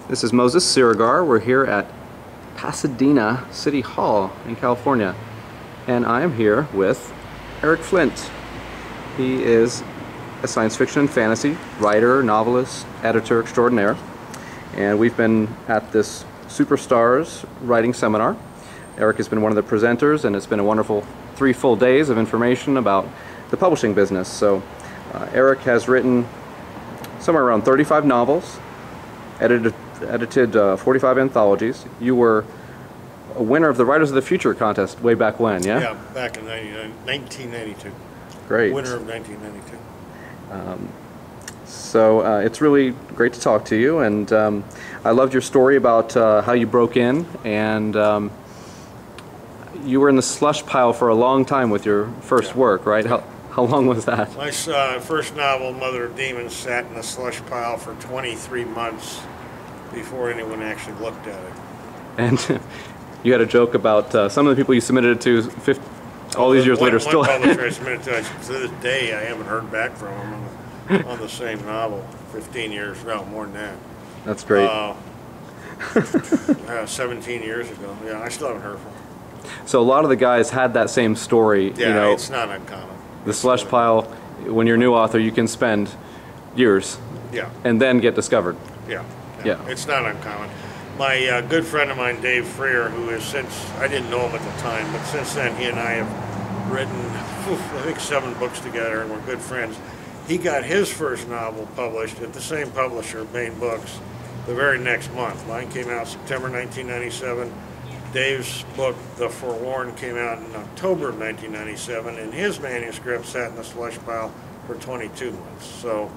This is Moses Sirigar. We're here at Pasadena City Hall in California, and I am here with Eric Flint. He is a science fiction and fantasy writer, novelist, editor extraordinaire, and we've been at this Superstars writing seminar. Eric has been one of the presenters, and it's been a wonderful 3 full days of information about the publishing business. So Eric has written somewhere around 35 novels, edited 45 anthologies. You were a winner of the Writers of the Future contest way back when, yeah? Yeah, back in 1992. Great. Winner of 1992. So it's really great to talk to you, and I loved your story about how you broke in, and you were in the slush pile for a long time with your first work, right? How long was that? My first novel, Mother of Demons, sat in the slush pile for 23 months before anyone actually looked at it. And you had a joke about some of the people you submitted it to all these years later still. One publisher I submitted to this day, I haven't heard back from him on the same novel. 15 years, no, more than that. That's great. 17 years ago. Yeah, I still haven't heard from him. So a lot of the guys had that same story. Yeah, you know, it's not uncommon. The slush pile, when you're a new author, you can spend years, yeah, and then get discovered. Yeah. Yeah. It's not uncommon. My good friend of mine, Dave Freer, who has since, I didn't know him at the time, but since then he and I have written, I think 7 books together, and we're good friends. He got his first novel published at the same publisher, Bain Books, the very next month. Mine came out September 1997. Dave's book, The Forlorn, came out in October of 1997, and his manuscript sat in the slush pile for 22 months. So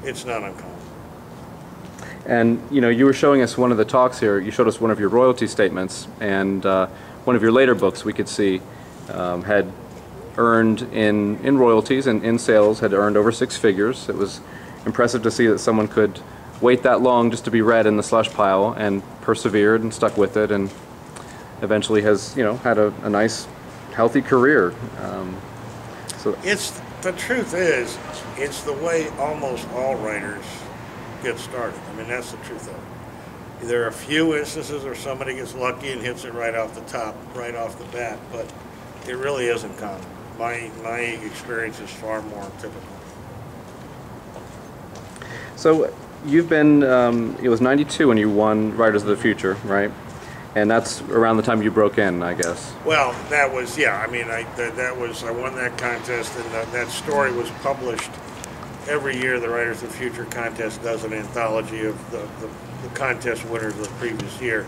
it's not uncommon. And you know, you were showing us one of the talks here. You showed us one of your royalty statements, and one of your later books we could see had earned in royalties and in sales had earned over 6 figures. It was impressive to see that someone could wait that long just to be read in the slush pile and persevered and stuck with it, and eventually has, you know, had a nice, healthy career. So The truth is, it's the way almost all writers get started. I mean, that's the truth of it. There are a few instances where somebody gets lucky and hits it right off the top, right off the bat, but it really isn't common. My experience is far more typical. So you've been, it was 92 when you won Writers of the Future, right? And that's around the time you broke in, I guess. Well, that was, yeah, I mean, I won that contest, and that story was published every year. The Writers of the Future contest does an anthology of the contest winners of the previous year.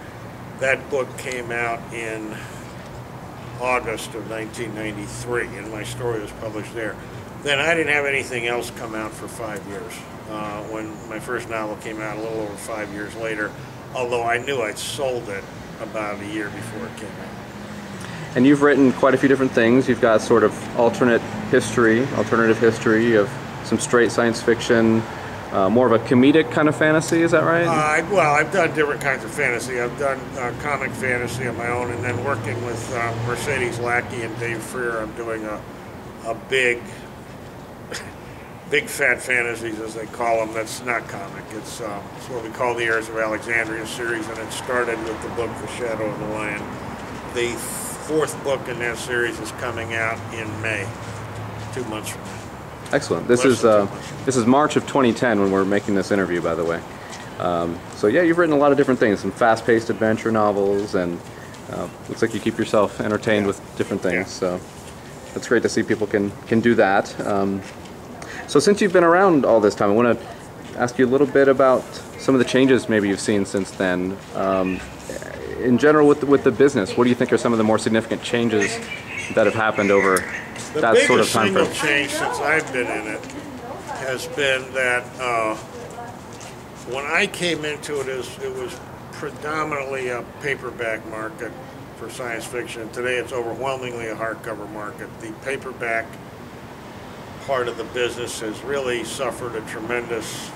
That book came out in August of 1993, and my story was published there. Then I didn't have anything else come out for 5 years. When my first novel came out a little over 5 years later, although I knew I'd sold it about a year before it came out. And you've written quite a few different things. You've got sort of alternative history of some straight science fiction, more of a comedic kind of fantasy, is that right? Well, I've done different kinds of fantasy. I've done comic fantasy on my own, and then working with Mercedes Lackey and Dave Freer, I'm doing a big fat fantasies, as they call them. That's not comic. It's what we call the Heirs of Alexandria series, and it started with the book The Shadow of the Lion. The 4th book in that series is coming out in May, 2 months from now. Excellent. This is March of 2010 when we're making this interview, by the way. So yeah, you've written a lot of different things, some fast-paced adventure novels, and looks like you keep yourself entertained with different things. Yeah. So it's great to see people can do that. So since you've been around all this time, I want to ask you a little bit about some of the changes maybe you've seen since then. In general, with the business, what do you think are some of the more significant changes that have happened over that sort of time frame? The biggest single change since I've been in it has been that when I came into it, it was predominantly a paperback market for science fiction. Today it's overwhelmingly a hardcover market. The paperback part of the business has really suffered a tremendous,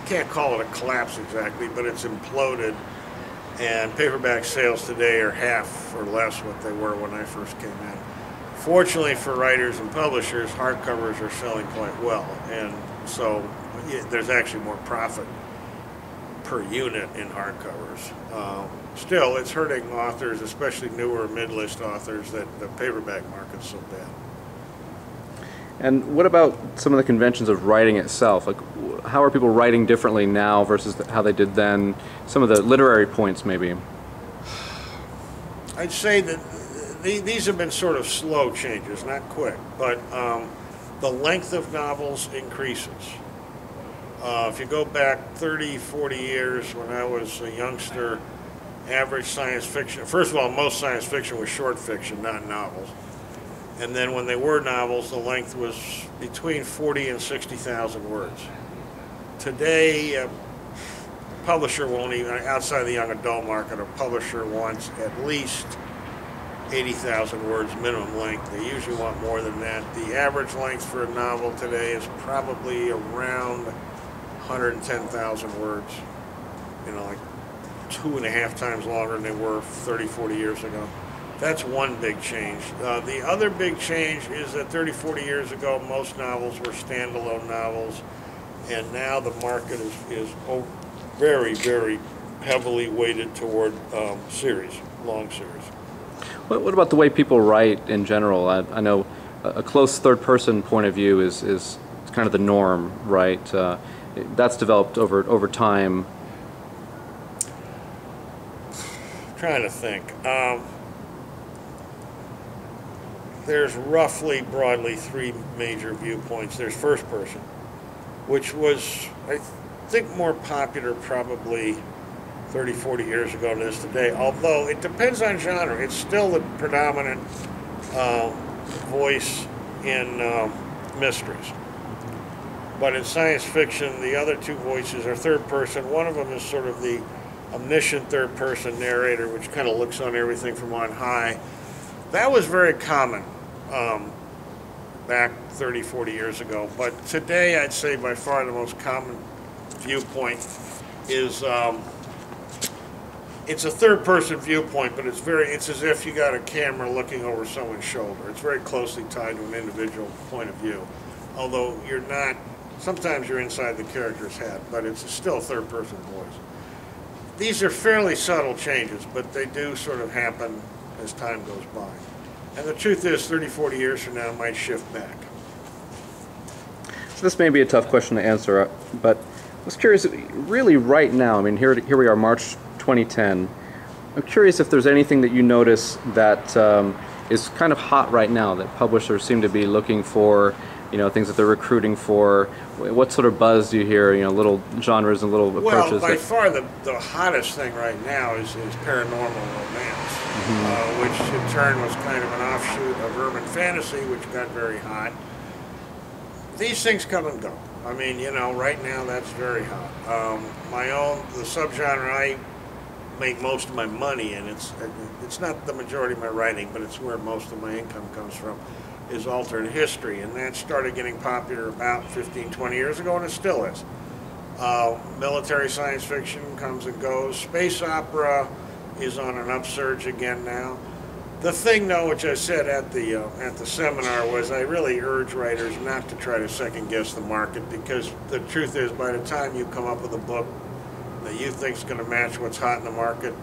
can't call it a collapse exactly, but it's imploded, and paperback sales today are half or less what they were when I first came in. Fortunately for writers and publishers, hardcovers are selling quite well, and so there's actually more profit per unit in hardcovers. Still, it's hurting authors, especially newer mid-list authors, that the paperback market's so bad. And what about some of the conventions of writing itself? Like, how are people writing differently now versus how they did then? Some of the literary points, maybe. I'd say that these have been sort of slow changes, not quick, but the length of novels increases. If you go back 30, 40 years when I was a youngster, average science fiction, first of all, most science fiction was short fiction, not novels. And then when they were novels, the length was between 40 and 60,000 words. Today, a publisher won't even, outside the young adult market, a publisher wants at least 80,000 words minimum length. They usually want more than that. The average length for a novel today is probably around 110,000 words. You know, like 2.5 times longer than they were 30, 40 years ago. That's one big change. The other big change is that 30, 40 years ago, most novels were standalone novels, and now the market is very, very heavily weighted toward series, long series. What about the way people write in general? I know a close third-person point of view is kind of the norm, right? That's developed over time. Trying to think. There's roughly, broadly, 3 major viewpoints. There's first person, which was, I think, more popular probably 30, 40 years ago than it is today, although it depends on genre. It's still the predominant voice in mysteries. But in science fiction, the other 2 voices are third person. One of them is sort of the omniscient third person narrator, which kind of looks on everything from on high. That was very common back 30, 40 years ago. But today, I'd say by far the most common viewpoint is it's a third-person viewpoint, but it's as if you got a camera looking over someone's shoulder. It's very closely tied to an individual point of view. Although you're not, sometimes you're inside the character's head, but it's still a third-person voice. These are fairly subtle changes, but they do sort of happen as time goes by. And the truth is, 30, 40 years from now, it might shift back. So this may be a tough question to answer, but I was curious, really right now, I mean, here we are, March 2010. I'm curious if there's anything that you notice that is kind of hot right now, that publishers seem to be looking for, you know, things that they're recruiting for. What sort of buzz do you hear, you know, little genres and little approaches? Well, by far the hottest thing right now is paranormal romance, which in turn was kind of an offshoot of urban fantasy, which got very hot. These things come and go. I mean, you know, right now that's very hot. The subgenre I make most of my money in, it's not the majority of my writing, but it's where most of my income comes from, is alternate history, and that started getting popular about 15, 20 years ago, and it still is. Military science fiction comes and goes. Space opera is on an upsurge again now. The thing, though, which I said at the seminar, was I really urge writers not to try to second-guess the market, because the truth is, by the time you come up with a book that you think is going to match what's hot in the market,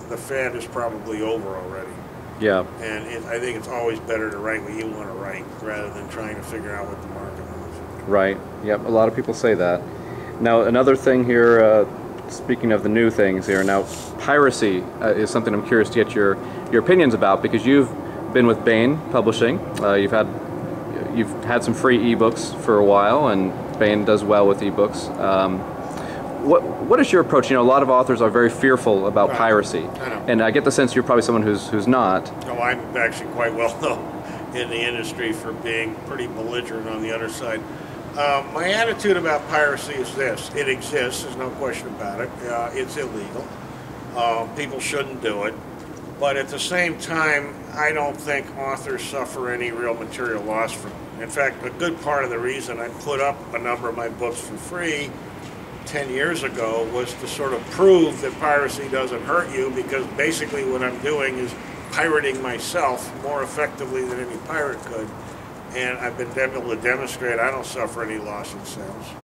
the fad is probably over already. Yeah. And I think it's always better to write what you want to write rather than trying to figure out what the market wants. Right. Yep. A lot of people say that. Now, another thing here, speaking of the new things here, now piracy is something I'm curious to get your opinions about, because you've been with Baen Publishing. You've had some free ebooks for a while, and Baen does well with ebooks. What is your approach? You know, a lot of authors are very fearful about piracy, and I get the sense you're probably someone who's not. No, I'm actually quite well known in the industry for being pretty belligerent on the other side. My attitude about piracy is this: it exists, there's no question about it. It's illegal. People shouldn't do it. But at the same time, I don't think authors suffer any real material loss from it. In fact, a good part of the reason I put up a number of my books for free 10 years ago was to sort of prove that piracy doesn't hurt you, because basically what I'm doing is pirating myself more effectively than any pirate could. And I've been able to demonstrate I don't suffer any loss in sales.